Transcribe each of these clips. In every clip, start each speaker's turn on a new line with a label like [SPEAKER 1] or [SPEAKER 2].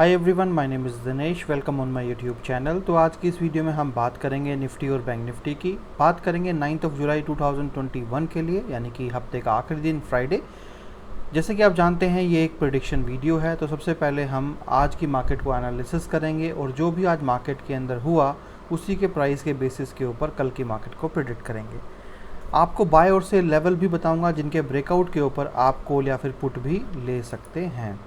[SPEAKER 1] Hi everyone, my name is Dinesh. Welcome on my YouTube channel. तो आज की इस वीडियो में हम बात करेंगे निफ्टी और बैंक निफ्टी की। बात करेंगे 9 जुलाई 2021 के लिए, यानी कि हफ्ते का आखिरी दिन फ्राइडे। जैसे कि आप जानते हैं ये एक प्रेडिक्शन वीडियो है, तो सबसे पहले हम आज की मार्केट को एनालिसिस करेंगे और जो भी आज मार्केट के अंदर हुआ उसी के प्राइस के बेसिस के ऊपर कल की मार्केट को प्रेडिक्ट करेंगे। आपको बाय और सेल लेवल भी बताऊंगा जिनके ब्रेकआउट के ऊपर आप कॉल या फिर पुट भी ले सकते हैं।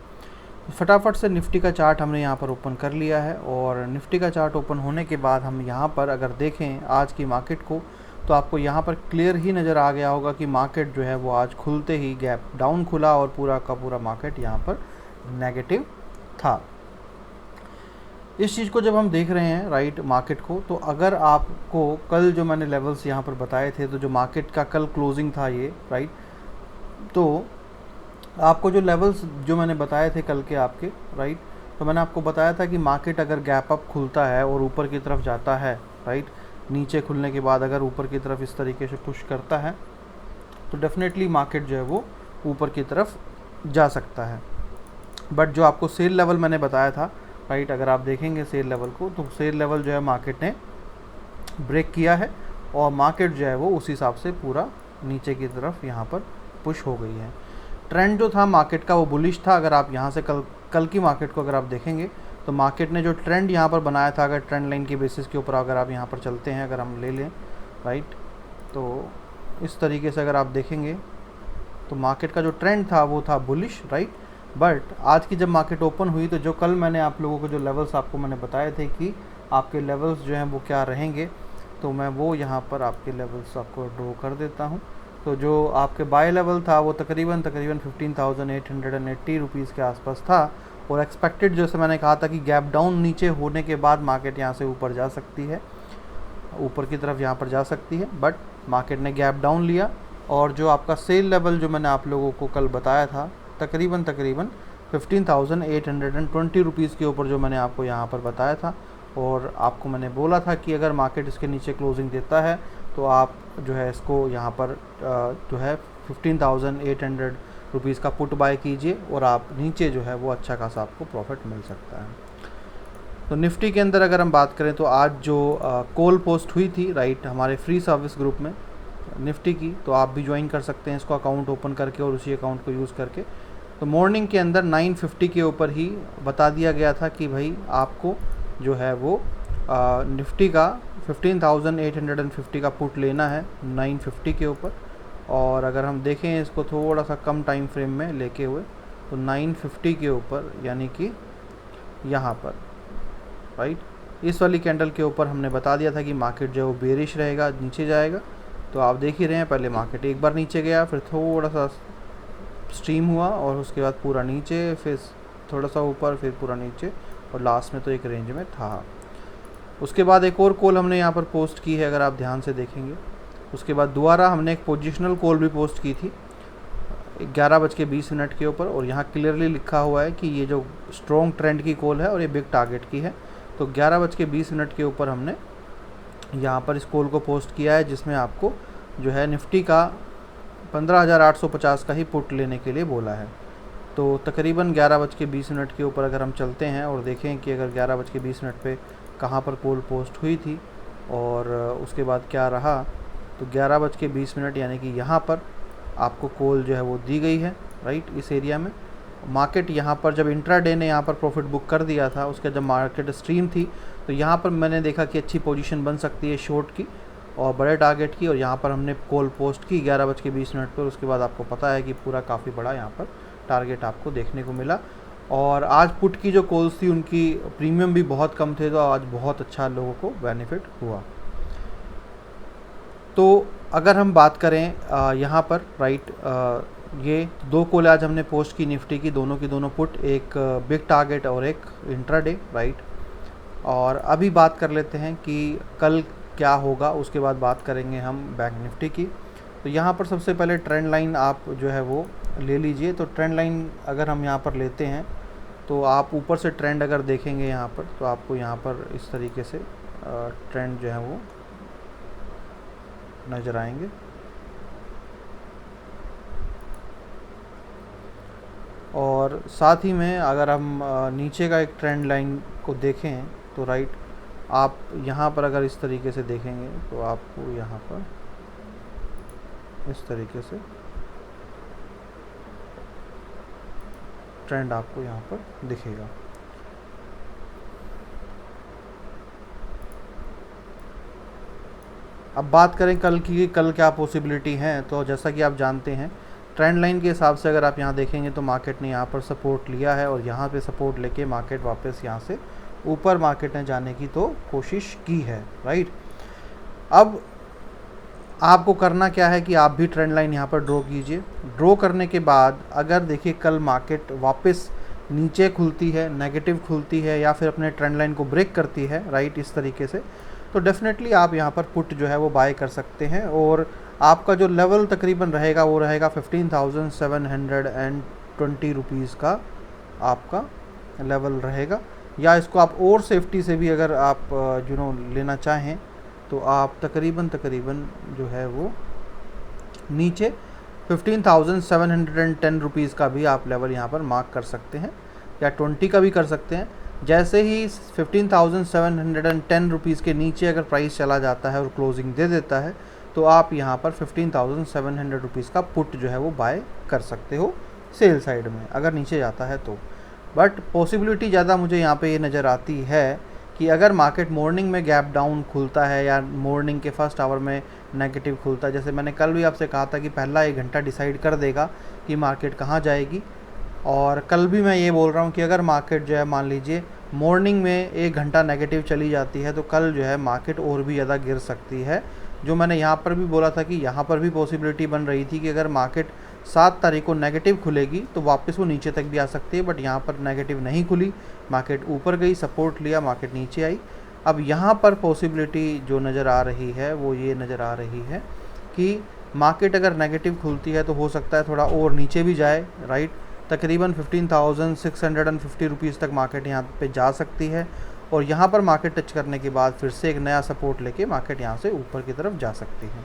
[SPEAKER 1] फटाफट से निफ्टी का चार्ट हमने यहाँ पर ओपन कर लिया है और निफ्टी का चार्ट ओपन होने के बाद हम यहाँ पर अगर देखें आज की मार्केट को, तो आपको यहाँ पर क्लियर ही नज़र आ गया होगा कि मार्केट जो है वो आज खुलते ही गैप डाउन खुला और पूरा का पूरा मार्केट यहाँ पर नेगेटिव था। इस चीज़ को जब हम देख रहे हैं राइट मार्केट को, तो अगर आपको कल जो मैंने लेवल्स यहाँ पर बताए थे, तो जो मार्केट का कल क्लोजिंग था ये राइट, तो आपको जो लेवल्स जो मैंने बताए थे कल के आपके राइट, तो मैंने आपको बताया था कि मार्केट अगर गैप अप खुलता है और ऊपर की तरफ जाता है राइट, नीचे खुलने के बाद अगर ऊपर की तरफ इस तरीके से पुश करता है तो डेफिनेटली मार्केट जो है वो ऊपर की तरफ जा सकता है। बट जो आपको सेल लेवल मैंने बताया था राइट, अगर आप देखेंगे सेल लेवल को, तो सेल लेवल जो है मार्केट ने ब्रेक किया है और मार्केट जो है वो उस हिसाब से पूरा नीचे की तरफ यहाँ पर पुश हो गई है। ट्रेंड जो था मार्केट का वो बुलिश था। अगर आप यहाँ से कल की मार्केट को अगर आप देखेंगे तो मार्केट ने जो ट्रेंड यहाँ पर बनाया था, अगर ट्रेंड लाइन की बेसिस के ऊपर अगर आप यहाँ पर चलते हैं, अगर हम ले लें राइट, तो इस तरीके से अगर आप देखेंगे तो मार्केट का जो ट्रेंड था वो था बुलिश राइट। बट आज की जब मार्केट ओपन हुई तो जो कल मैंने आप लोगों को जो लेवल्स आपको मैंने बताए थे कि आपके लेवल्स जो हैं वो क्या रहेंगे, तो मैं वो यहाँ पर आपके लेवल्स आपको ड्रॉ कर देता हूँ। तो जो आपके बाय लेवल था वो तकरीबन 15,880 रुपीज़ के आसपास था और एक्सपेक्टेड जैसे मैंने कहा था कि गैप डाउन नीचे होने के बाद मार्केट यहाँ से ऊपर जा सकती है, ऊपर की तरफ यहाँ पर जा सकती है। बट मार्केट ने गैप डाउन लिया और जो आपका सेल लेवल जो मैंने आप लोगों को कल बताया था तकरीबन 15,820 रुपीज़ के ऊपर जो मैंने आपको यहाँ पर बताया था, और आपको मैंने बोला था कि अगर मार्केट इसके नीचे क्लोजिंग देता है तो आप जो है इसको यहाँ पर जो है 15,800 रुपीज़ का पुट बाय कीजिए और आप नीचे जो है वो अच्छा खासा आपको प्रॉफिट मिल सकता है। तो निफ्टी के अंदर अगर हम बात करें तो आज जो कॉल पोस्ट हुई थी राइट हमारे फ्री सर्विस ग्रुप में निफ्टी की, तो आप भी ज्वाइन कर सकते हैं इसको अकाउंट ओपन करके और उसी अकाउंट को यूज़ करके। तो मॉर्निंग के अंदर 950 के ऊपर ही बता दिया गया था कि भाई आपको जो है वो निफ्टी का 15,850 का पुट लेना है 950 के ऊपर। और अगर हम देखें इसको थोड़ा सा कम टाइम फ्रेम में लेके हुए, तो 950 के ऊपर यानी कि यहाँ पर राइट इस वाली कैंडल के ऊपर हमने बता दिया था कि मार्केट जो है वो बेरिश रहेगा, नीचे जाएगा। तो आप देख ही रहे हैं पहले मार्केट एक बार नीचे गया, फिर थोड़ा सा स्ट्रीम हुआ और उसके बाद पूरा नीचे, फिर थोड़ा सा ऊपर, फिर पूरा नीचे और लास्ट में तो एक रेंज में था। उसके बाद एक और कॉल हमने यहाँ पर पोस्ट की है, अगर आप ध्यान से देखेंगे। उसके बाद दोबारा हमने एक पोजिशनल कॉल भी पोस्ट की थी 11:20 के ऊपर, और यहाँ क्लियरली लिखा हुआ है कि ये जो स्ट्रॉन्ग ट्रेंड की कॉल है और ये बिग टारगेट की है। तो 11:20 के ऊपर हमने यहाँ पर इस कॉल को पोस्ट किया है, जिसमें आपको जो है निफ्टी का 15,850 का ही पुट लेने के लिए बोला है। तो तकरीबन 11:20 के ऊपर अगर हम चलते हैं और देखें कि अगर 11:20 पे कहाँ पर कॉल पोस्ट हुई थी और उसके बाद क्या रहा, तो 11:20 यानी कि यहाँ पर आपको कॉल जो है वो दी गई है राइट इस एरिया में। मार्केट यहाँ पर जब इंट्राडे ने यहाँ पर प्रॉफिट बुक कर दिया था, उसके जब मार्केट स्ट्रीम थी, तो यहाँ पर मैंने देखा कि अच्छी पोजीशन बन सकती है शॉर्ट की और बड़े टारगेट की, और यहाँ पर हमने कॉल पोस्ट की 11:20 पर। उसके बाद आपको पता है कि पूरा काफ़ी बड़ा यहाँ पर टारगेट आपको देखने को मिला। और आज पुट की जो कॉल्स थी उनकी प्रीमियम भी बहुत कम थे, तो आज बहुत अच्छा लोगों को बेनिफिट हुआ। तो अगर हम बात करें यहाँ पर राइट, ये दो कॉल आज हमने पोस्ट की निफ्टी की, दोनों की दोनों पुट, एक बिग टारगेट और एक इंट्राडे राइट। और अभी बात कर लेते हैं कि कल क्या होगा, उसके बाद बात करेंगे हम बैंक निफ्टी की। तो यहाँ पर सबसे पहले ट्रेंड लाइन आप जो है वो ले लीजिए। तो ट्रेंड लाइन अगर हम यहाँ पर लेते हैं तो आप ऊपर से ट्रेंड अगर देखेंगे यहाँ पर, तो आपको यहाँ पर इस तरीके से ट्रेंड जो है वो नज़र आएंगे। और साथ ही में अगर हम नीचे का एक ट्रेंड लाइन को देखें तो राइट, आप यहाँ पर अगर इस तरीके से देखेंगे तो आपको यहाँ पर इस तरीके से ट्रेंड आपको यहाँ पर दिखेगा। अब बात करें कल की, कल क्या पॉसिबिलिटी हैं, तो जैसा कि आप जानते हैं ट्रेंड लाइन के हिसाब से अगर आप यहाँ देखेंगे तो मार्केट ने यहाँ पर सपोर्ट लिया है और यहाँ पे सपोर्ट लेके मार्केट वापस यहाँ से ऊपर मार्केट ने जाने की तो कोशिश की है, राइट। अब आपको करना क्या है कि आप भी ट्रेंड लाइन यहाँ पर ड्रॉ कीजिए। ड्रॉ करने के बाद अगर देखिए कल मार्केट वापस नीचे खुलती है, नेगेटिव खुलती है या फिर अपने ट्रेंड लाइन को ब्रेक करती है, राइट, इस तरीके से, तो डेफिनेटली आप यहाँ पर पुट जो है वो बाय कर सकते हैं। और आपका जो लेवल तकरीबन रहेगा वो रहेगा 15,720 रुपीज़ का आपका लेवल रहेगा। या इसको आप और सेफ्टी से भी अगर आप लेना चाहें तो आप तकरीबन जो है वो नीचे 15,710 रुपीज़ का भी आप लेवल यहाँ पर मार्क कर सकते हैं या 20 का भी कर सकते हैं। जैसे ही 15,710 रुपीज़ के नीचे अगर प्राइस चला जाता है और क्लोजिंग दे देता है तो आप यहाँ पर 15,700 रुपीज़ का पुट जो है वो बाय कर सकते हो सेल साइड में अगर नीचे जाता है तो। बट पॉसिबिलिटी ज़्यादा मुझे यहाँ पे ये नज़र आती है कि अगर मार्केट मॉर्निंग में गैप डाउन खुलता है या मॉर्निंग के फर्स्ट आवर में नेगेटिव खुलता है, जैसे मैंने कल भी आपसे कहा था कि पहला 1 घंटा डिसाइड कर देगा कि मार्केट कहाँ जाएगी। और कल भी मैं ये बोल रहा हूँ कि अगर मार्केट जो है मान लीजिए मॉर्निंग में 1 घंटा नेगेटिव चली जाती है तो कल जो है मार्केट और भी ज़्यादा गिर सकती है। जो मैंने यहाँ पर भी बोला था कि यहाँ पर भी पॉसिबिलिटी बन रही थी कि अगर मार्केट 7 तारीख को नेगेटिव खुलेगी तो वापस वो नीचे तक भी आ सकती है। बट यहाँ पर नेगेटिव नहीं खुली, मार्केट ऊपर गई, सपोर्ट लिया, मार्केट नीचे आई। अब यहाँ पर पॉसिबिलिटी जो नज़र आ रही है वो ये नज़र आ रही है कि मार्केट अगर नेगेटिव खुलती है तो हो सकता है थोड़ा और नीचे भी जाए, राइट। तकरीबन 15,650 रुपीज़ तक मार्केट यहाँ पे जा सकती है और यहाँ पर मार्केट टच करने के बाद फिर से एक नया सपोर्ट लेके मार्केट यहाँ से ऊपर की तरफ जा सकती है।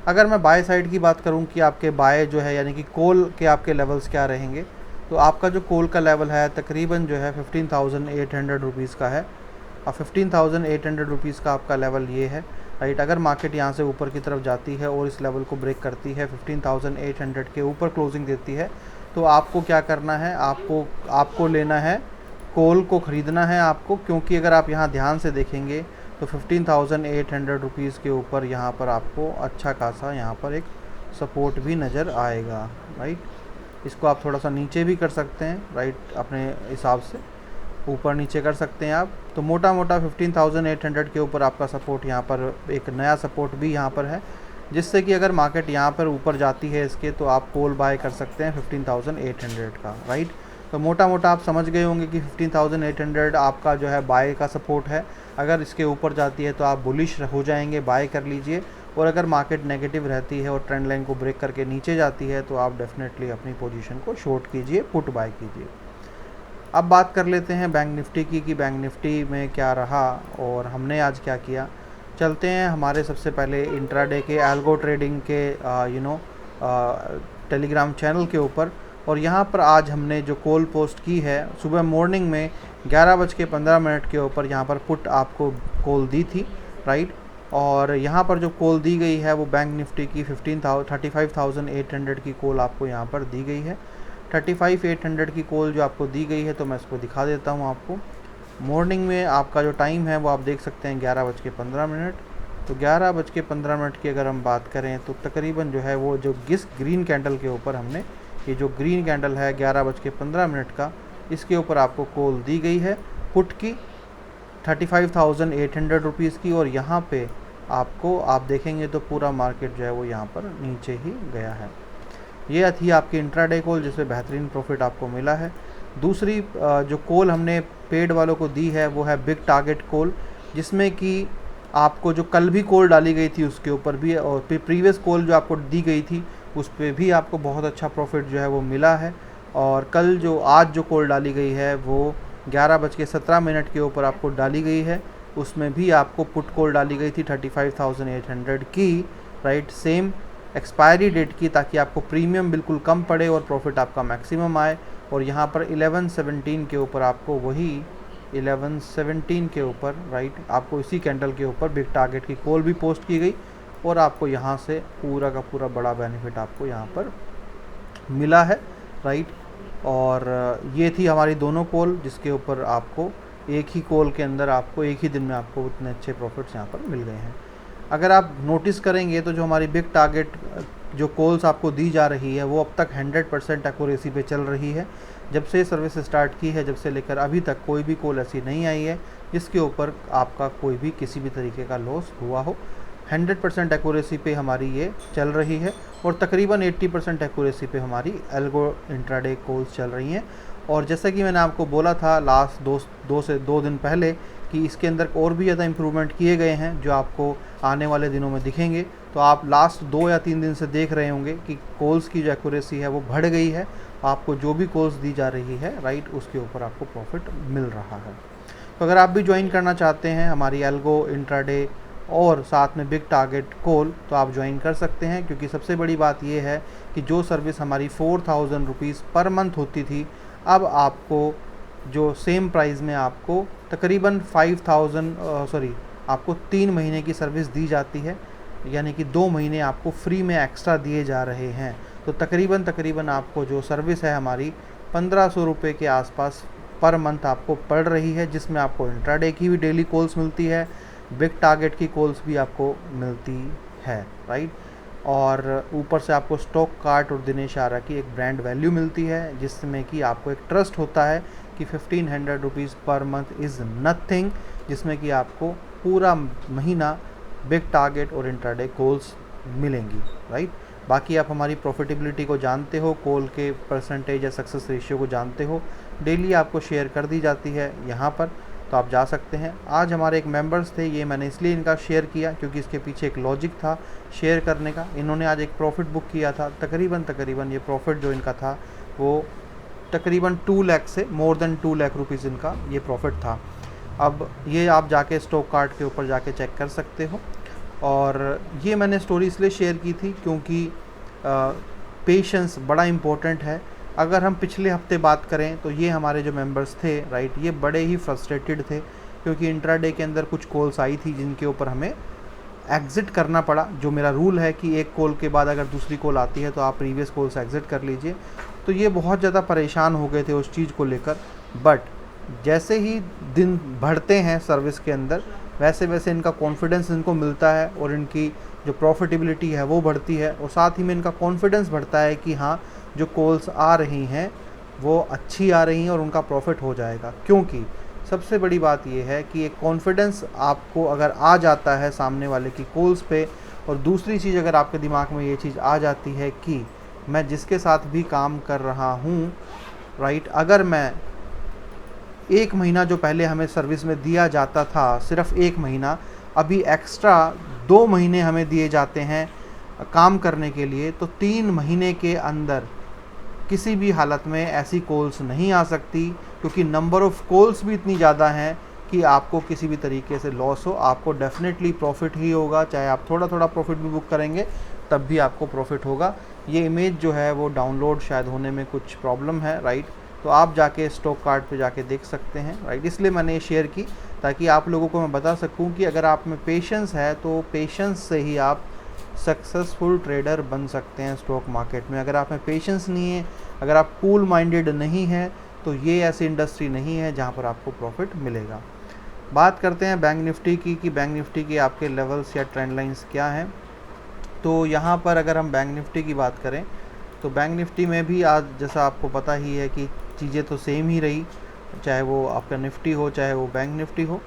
[SPEAKER 1] अगर मैं बाय साइड की बात करूँ कि आपके बाय जो है यानी कि कॉल के आपके लेवल्स क्या रहेंगे, तो आपका जो कॉल का लेवल है तकरीबन जो है 15,800 रुपीज़ का है। और 15,800 रुपीज़ का आपका लेवल ये है, राइट। अगर मार्केट यहाँ से ऊपर की तरफ जाती है और इस लेवल को ब्रेक करती है, 15,800 के ऊपर क्लोजिंग देती है, तो आपको क्या करना है, आपको लेना है कॉल को ख़रीदना है आपको। क्योंकि अगर आप यहाँ ध्यान से देखेंगे तो 15,800 रुपीज़ के ऊपर यहाँ पर आपको अच्छा खासा यहाँ पर एक सपोर्ट भी नज़र आएगा, राइट। इसको आप थोड़ा सा नीचे भी कर सकते हैं, राइट, अपने हिसाब से ऊपर नीचे कर सकते हैं आप। तो मोटा मोटा 15,800 के ऊपर आपका सपोर्ट यहाँ पर एक नया सपोर्ट भी यहाँ पर है, जिससे कि अगर मार्केट यहाँ पर ऊपर जाती है इसके तो आप कॉल बाय कर सकते हैं 15,800 का, राइट। तो मोटा मोटा आप समझ गए होंगे कि 15,800 आपका जो है बाय का सपोर्ट है। अगर इसके ऊपर जाती है तो आप बुलिश हो जाएंगे, बाय कर लीजिए। और अगर मार्केट नेगेटिव रहती है और ट्रेंड लाइन को ब्रेक करके नीचे जाती है तो आप डेफिनेटली अपनी पोजीशन को शॉर्ट कीजिए, पुट बाय कीजिए। अब बात कर लेते हैं बैंक निफ्टी की कि बैंक निफ्टी में क्या रहा और हमने आज क्या किया। चलते हैं हमारे सबसे पहले इंट्राडे के एल्गो ट्रेडिंग के टेलीग्राम चैनल के ऊपर। और यहाँ पर आज हमने जो कॉल पोस्ट की है सुबह मॉर्निंग में 11:15 के ऊपर यहाँ पर पुट आपको कॉल दी थी, राइट। और यहाँ पर जो कॉल दी गई है वो बैंक निफ्टी की 35,800 की कॉल आपको यहाँ पर दी गई है। 35,800 की कॉल जो आपको दी गई है तो मैं इसको दिखा देता हूँ आपको। मॉर्निंग में आपका जो टाइम है वो आप देख सकते हैं 11:15। तो 11:15 की अगर हम बात करें तो तकरीबन जो है वो जो ग्रीन कैंडल के ऊपर हमने ये जो ग्रीन कैंडल है 11:15 का, इसके ऊपर आपको कॉल दी गई है पुट की 35,800 रुपीज़ की। और यहाँ पे आपको आप देखेंगे तो पूरा मार्केट जो है वो यहाँ पर नीचे ही गया है। ये थी आपकी इंट्राडे कॉल जिसमें बेहतरीन प्रॉफिट आपको मिला है। दूसरी जो कॉल हमने पेड वालों को दी है वो है बिग टारगेट कॉल, जिसमें कि आपको जो कल भी कॉल डाली गई थी उसके ऊपर भी और प्रीवियस कॉल जो आपको दी गई थी उस पर भी आपको बहुत अच्छा प्रॉफिट जो है वो मिला है। और कल जो आज जो कॉल डाली गई है वो 11:17 के ऊपर आपको डाली गई है, उसमें भी आपको पुट कॉल डाली गई थी 35,800 की, राइट, सेम एक्सपायरी डेट की, ताकि आपको प्रीमियम बिल्कुल कम पड़े और प्रॉफिट आपका मैक्सिमम आए। और यहाँ पर 1117 के ऊपर आपको वही 1117 के ऊपर राइट आपको इसी कैंडल के ऊपर बिग टारगेट की कॉल भी पोस्ट की गई और आपको यहाँ से पूरा का पूरा बड़ा बेनिफिट आपको यहाँ पर मिला है राइट। और ये थी हमारी दोनों कॉल जिसके ऊपर आपको एक ही कॉल के अंदर आपको एक ही दिन में आपको उतने अच्छे प्रॉफिट्स यहाँ पर मिल गए हैं। अगर आप नोटिस करेंगे तो जो हमारी बिग टारगेट जो कॉल्स आपको दी जा रही है वो अब तक 100% एक्यूरेसी पे चल रही है। जब से सर्विस स्टार्ट की है जब से लेकर अभी तक कोई भी कॉल ऐसी नहीं आई है जिसके ऊपर आपका कोई भी किसी भी तरीके का लॉस हुआ हो। 100% एक्यूरेसी पे हमारी ये चल रही है और तकरीबन 80% एक्यूरेसी पे हमारी एल्गो इंट्राडे कॉल्स चल रही हैं। और जैसा कि मैंने आपको बोला था लास्ट दो दिन पहले कि इसके अंदर और भी ज़्यादा इम्प्रूवमेंट किए गए हैं जो आपको आने वाले दिनों में दिखेंगे। तो आप लास्ट 2 या 3 दिन से देख रहे होंगे कि कॉल्स की जो एक्यूरेसी है वो बढ़ गई है। आपको जो भी कॉल्स दी जा रही है राइट उसके ऊपर आपको प्रॉफिट मिल रहा है। तो अगर आप भी ज्वाइन करना चाहते हैं हमारी एल्गो इंट्राडे और साथ में बिग टारगेट कॉल तो आप ज्वाइन कर सकते हैं, क्योंकि सबसे बड़ी बात यह है कि जो सर्विस हमारी 4000 रुपीज़ पर मंथ होती थी अब आपको जो सेम प्राइस में आपको तकरीबन 5000 आपको 3 महीने की सर्विस दी जाती है, यानी कि 2 महीने आपको फ्री में एक्स्ट्रा दिए जा रहे हैं। तो तकरीबन आपको जो सर्विस है हमारी 1500 रुपये के आसपास पर मंथ आपको पड़ रही है, जिसमें आपको इंट्राडे की भी डेली कॉल्स मिलती है, बिग टारगेट की कॉल्स भी आपको मिलती है राइट। और ऊपर से आपको स्टॉक कार्ट और दिनेश आरा की एक ब्रांड वैल्यू मिलती है जिसमें कि आपको एक ट्रस्ट होता है कि 1500 rupees per month is nothing, जिसमें कि आपको पूरा महीना बिग टारगेट और इंट्राडे कॉल्स मिलेंगी राइट। बाकी आप हमारी प्रॉफिटेबिलिटी को जानते हो, कॉल के परसेंटेज या सक्सेस रेशियो को जानते हो, डेली आपको शेयर कर दी जाती है यहाँ पर, तो आप जा सकते हैं। आज हमारे एक मेंबर्स थे, ये मैंने इसलिए इनका शेयर किया क्योंकि इसके पीछे एक लॉजिक था शेयर करने का। इन्होंने आज एक प्रॉफिट बुक किया था, तकरीबन ये प्रॉफिट जो इनका था वो तकरीबन 2 लाख से मोर देन 2 लाख रुपीज़ इनका ये प्रॉफिट था। अब ये आप जाके स्टॉक कार्ट के ऊपर जाके चेक कर सकते हो। और ये मैंने स्टोरी इसलिए शेयर की थी क्योंकि पेशेंस बड़ा इम्पोर्टेंट है। अगर हम पिछले हफ्ते बात करें तो ये हमारे जो मेंबर्स थे राइट ये बड़े ही फ्रस्ट्रेटेड थे क्योंकि इंट्राडे के अंदर कुछ कॉल्स आई थी जिनके ऊपर हमें एग्ज़िट करना पड़ा। जो मेरा रूल है कि एक कॉल के बाद अगर दूसरी कॉल आती है तो आप प्रीवियस कॉल से एग्ज़िट कर लीजिए। तो ये बहुत ज़्यादा परेशान हो गए थे उस चीज़ को लेकर। बट जैसे ही दिन बढ़ते हैं सर्विस के अंदर वैसे वैसे इनका कॉन्फिडेंस इनको मिलता है और इनकी जो प्रॉफिटेबिलिटी है वो बढ़ती है और साथ ही में इनका कॉन्फिडेंस बढ़ता है कि हाँ जो कॉल्स आ रही हैं वो अच्छी आ रही हैं और उनका प्रॉफिट हो जाएगा। क्योंकि सबसे बड़ी बात ये है कि एक कॉन्फिडेंस आपको अगर आ जाता है सामने वाले की कॉल्स पे, और दूसरी चीज़ अगर आपके दिमाग में ये चीज़ आ जाती है कि मैं जिसके साथ भी काम कर रहा हूँ राइट, अगर मैं 1 महीना जो पहले हमें सर्विस में दिया जाता था सिर्फ 1 महीना, अभी एक्स्ट्रा 2 महीने हमें दिए जाते हैं काम करने के लिए, तो 3 महीने के अंदर किसी भी हालत में ऐसी कॉल्स नहीं आ सकती क्योंकि नंबर ऑफ़ कॉल्स भी इतनी ज़्यादा हैं कि आपको किसी भी तरीके से लॉस हो आपको डेफिनेटली प्रॉफिट ही होगा। चाहे आप थोड़ा थोड़ा प्रॉफिट भी बुक करेंगे तब भी आपको प्रॉफिट होगा। ये इमेज जो है वो डाउनलोड शायद होने में कुछ प्रॉब्लम है राइट, तो आप जाके स्टॉक कार्ट पे जाके देख सकते हैं राइट। इसलिए मैंने ये शेयर की ताकि आप लोगों को मैं बता सकूं कि अगर आप में पेशेंस है तो पेशेंस से ही आप सक्सेसफुल ट्रेडर बन सकते हैं स्टॉक मार्केट में। अगर आप में पेशेंस नहीं है, अगर आप कूल माइंडेड नहीं है, तो ये ऐसी इंडस्ट्री नहीं है जहाँ पर आपको प्रॉफिट मिलेगा। बात करते हैं बैंक निफ्टी की कि बैंक निफ्टी के आपके लेवल्स या ट्रेंड लाइंस क्या हैं। तो यहाँ पर अगर हम बैंक निफ्टी की बात करें तो बैंक निफ्टी में भी आज जैसा आपको पता ही है कि चीज़ें तो सेम ही रही, चाहे वो आपका निफ्टी हो चाहे वो बैंक निफ्टी हो।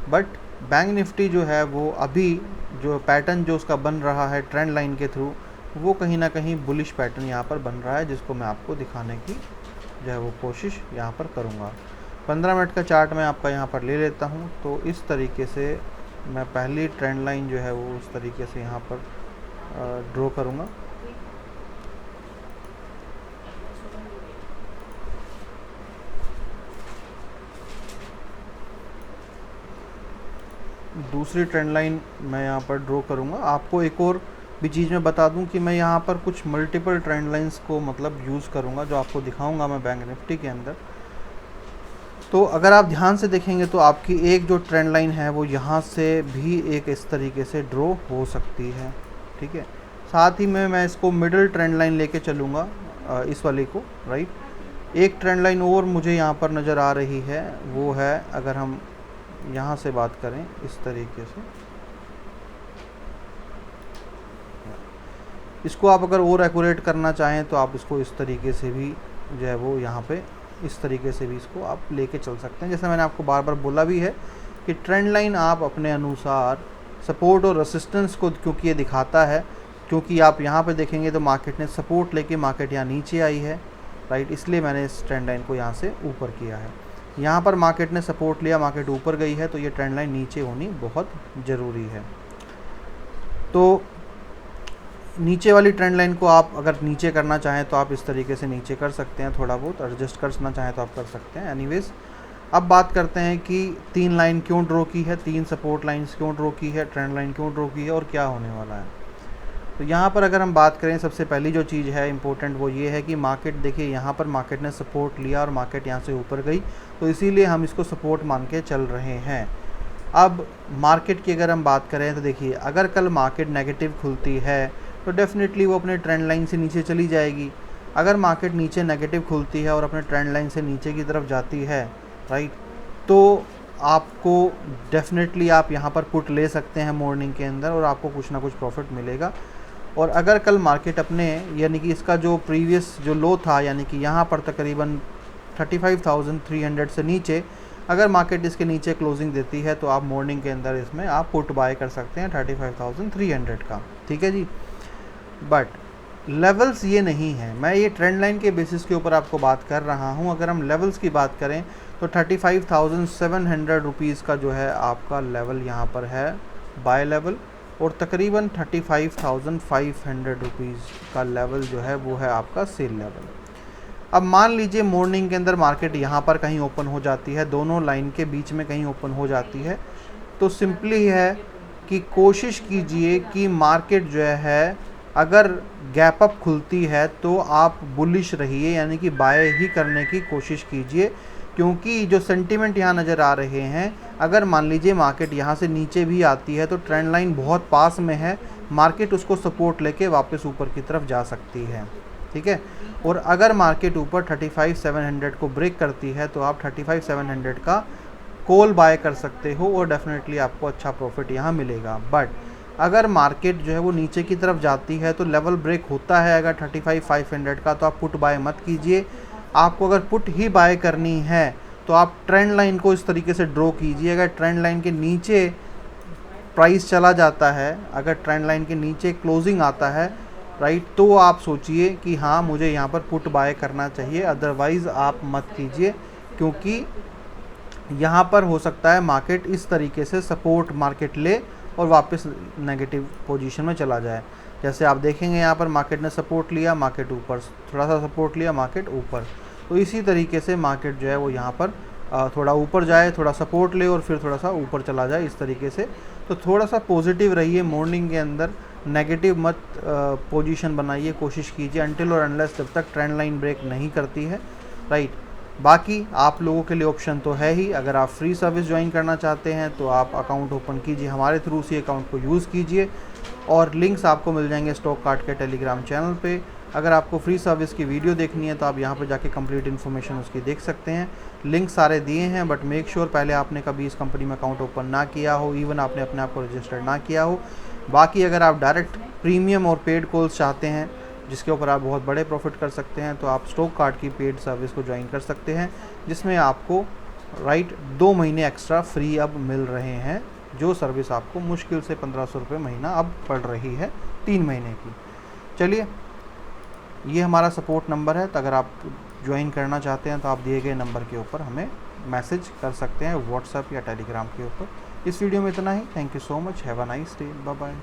[SPEAKER 1] बट बैंक निफ्टी जो है वो अभी जो पैटर्न जो उसका बन रहा है ट्रेंड लाइन के थ्रू, वो कहीं ना कहीं बुलिश पैटर्न यहाँ पर बन रहा है, जिसको मैं आपको दिखाने की जो है वो कोशिश यहाँ पर करूँगा। 15 मिनट का चार्ट मैं आपका यहाँ पर ले लेता हूँ। तो इस तरीके से मैं पहली ट्रेंड लाइन जो है वो उस तरीके से यहाँ पर ड्रॉ करूँगा। दूसरी ट्रेंड लाइन मैं यहाँ पर ड्रॉ करूँगा। आपको एक और भी चीज़ मैं बता दूं कि मैं यहाँ पर कुछ मल्टीपल ट्रेंड लाइंस को मतलब यूज़ करूँगा, जो आपको दिखाऊंगा मैं बैंक निफ्टी के अंदर। तो अगर आप ध्यान से देखेंगे तो आपकी एक जो ट्रेंड लाइन है वो यहाँ से भी एक इस तरीके से ड्रॉ हो सकती है, ठीक है। साथ ही में मैं इसको मिडिल ट्रेंड लाइन लेके चलूँगा, इस वाले को, राइट। एक ट्रेंड लाइन और मुझे यहाँ पर नज़र आ रही है, वो है, अगर हम यहाँ से बात करें इस तरीके से, इसको आप अगर और एक्यूरेट करना चाहें तो आप इसको इस तरीके से भी जो है वो यहाँ पे इस तरीके से भी इसको आप लेके चल सकते हैं। जैसे मैंने आपको बार बार बोला भी है कि ट्रेंड लाइन आप अपने अनुसार सपोर्ट और रेसिस्टेंस को, क्योंकि ये दिखाता है, क्योंकि आप यहाँ पे देखेंगे तो मार्केट ने सपोर्ट लेके मार्केट यहाँ नीचे आई है, राइट। इसलिए मैंने इस ट्रेंड लाइन को यहाँ से ऊपर किया है। यहाँ पर मार्केट ने सपोर्ट लिया, मार्केट ऊपर गई है, तो ये ट्रेंड लाइन नीचे होनी बहुत ज़रूरी है। तो नीचे वाली ट्रेंड लाइन को आप अगर नीचे करना चाहें तो आप इस तरीके से नीचे कर सकते हैं, थोड़ा बहुत एडजस्ट करना चाहें तो आप कर सकते हैं। एनीवेज, अब बात करते हैं कि 3 लाइन क्यों ड्रॉ की है, 3 सपोर्ट लाइंस क्यों ड्रॉ की है, ट्रेंड लाइन क्यों ड्रॉ की है और क्या होने वाला है। तो यहाँ पर अगर हम बात करें, सबसे पहली जो चीज़ है इंपॉर्टेंट वो ये है कि मार्केट, देखिए यहाँ पर मार्केट ने सपोर्ट लिया और मार्केट यहाँ से ऊपर गई, तो इसीलिए हम इसको सपोर्ट मान के चल रहे हैं। अब मार्केट की अगर हम बात करें तो देखिए, अगर कल मार्केट नेगेटिव खुलती है तो डेफिनेटली वो अपने ट्रेंड लाइन से नीचे चली जाएगी। अगर मार्केट नीचे नेगेटिव खुलती है और अपने ट्रेंड लाइन से नीचे की तरफ जाती है, राइट, तो आपको डेफिनेटली आप यहाँ पर पुट ले सकते हैं मॉर्निंग के अंदर और आपको कुछ ना कुछ प्रॉफिट मिलेगा। और अगर कल मार्केट अपने, यानी कि इसका जो प्रीवियस जो लो था, यानी कि यहाँ पर तकरीबन 35,300 से नीचे, अगर मार्केट इसके नीचे क्लोजिंग देती है तो आप मॉर्निंग के अंदर इसमें आप पुट बाय कर सकते हैं 35,300 का, ठीक है जी। बट लेवल्स ये नहीं है, मैं ये ट्रेंड लाइन के बेसिस के ऊपर आपको बात कर रहा हूँ। अगर हम लेवल्स की बात करें तो 35,700 रुपीज़ का जो है आपका लेवल यहाँ पर है बाय लेवल, और तकरीबन 35,500 रुपीज़ का लेवल जो है वो है आपका सेल लेवल। अब मान लीजिए मॉर्निंग के अंदर मार्केट यहाँ पर कहीं ओपन हो जाती है, दोनों लाइन के बीच में कहीं ओपन हो जाती है, तो सिंपली है कि कोशिश कीजिए कि मार्केट जो है अगर गैप अप खुलती है तो आप बुलिश रहिए, यानी कि बाय ही करने की कोशिश कीजिए, क्योंकि जो सेंटीमेंट यहाँ नज़र आ रहे हैं, अगर मान लीजिए मार्केट यहाँ से नीचे भी आती है तो ट्रेंड लाइन बहुत पास में है, मार्केट उसको सपोर्ट लेके वापस ऊपर की तरफ जा सकती है, ठीक है। और अगर मार्केट ऊपर 35,700 को ब्रेक करती है तो आप 35,700 का कॉल बाय कर सकते हो और डेफिनेटली आपको अच्छा प्रॉफिट यहाँ मिलेगा। बट अगर मार्केट जो है वो नीचे की तरफ जाती है तो लेवल ब्रेक होता है अगर 35,500 का, तो आप पुट बाय मत कीजिए। आपको अगर पुट ही बाय करनी है तो आप ट्रेंड लाइन को इस तरीके से ड्रॉ कीजिए। अगर ट्रेंड लाइन के नीचे प्राइस चला जाता है, अगर ट्रेंड लाइन के नीचे क्लोजिंग आता है, राइट, तो आप सोचिए कि हाँ मुझे यहाँ पर पुट बाय करना चाहिए, अदरवाइज़ आप मत कीजिए, क्योंकि यहाँ पर हो सकता है मार्केट इस तरीके से सपोर्ट मार्केट ले और वापस नेगेटिव पोजीशन में चला जाए। जैसे आप देखेंगे यहाँ पर मार्केट ने सपोर्ट लिया, मार्केट ऊपर, थोड़ा सा सपोर्ट लिया, मार्केट ऊपर, तो इसी तरीके से मार्केट जो है वो यहाँ पर थोड़ा ऊपर जाए, थोड़ा सपोर्ट ले और फिर थोड़ा सा ऊपर चला जाए, इस तरीके से। तो थोड़ा सा पॉजिटिव रहिए मॉर्निंग के अंदर, नेगेटिव मत पोजीशन बनाइए, कोशिश कीजिए अनटिल और अनलेस जब तक ट्रेंड लाइन ब्रेक नहीं करती है, राइट। बाकी आप लोगों के लिए ऑप्शन तो है ही, अगर आप फ्री सर्विस ज्वाइन करना चाहते हैं तो आप अकाउंट ओपन कीजिए, हमारे थ्रू उसी अकाउंट को यूज़ कीजिए और लिंक्स आपको मिल जाएंगे स्टॉक कार्ड के टेलीग्राम चैनल पे। अगर आपको फ्री सर्विस की वीडियो देखनी है तो आप यहाँ पे जाके कंप्लीट इन्फॉर्मेशन उसकी देख सकते हैं, लिंक सारे दिए हैं। बट मेक श्योर पहले आपने कभी इस कंपनी में अकाउंट ओपन ना किया हो, इवन आपने अपने आप को रजिस्टर्ड ना किया हो। बाकी अगर आप डायरेक्ट प्रीमियम और पेड कॉल्स चाहते हैं जिसके ऊपर आप बहुत बड़े प्रॉफिट कर सकते हैं, तो आप स्टॉक कार्ड की पेड सर्विस को ज्वाइन कर सकते हैं, जिसमें आपको 2 महीने एक्स्ट्रा फ्री अब मिल रहे हैं, जो सर्विस आपको मुश्किल से 1500 रुपये महीना अब पड़ रही है 3 महीने की। चलिए, ये हमारा सपोर्ट नंबर है, तो अगर आप ज्वाइन करना चाहते हैं तो आप दिए गए नंबर के ऊपर हमें मैसेज कर सकते हैं, व्हाट्सएप या टेलीग्राम के ऊपर। इस वीडियो में इतना ही। Thank you so much, have a nice day, bye bye.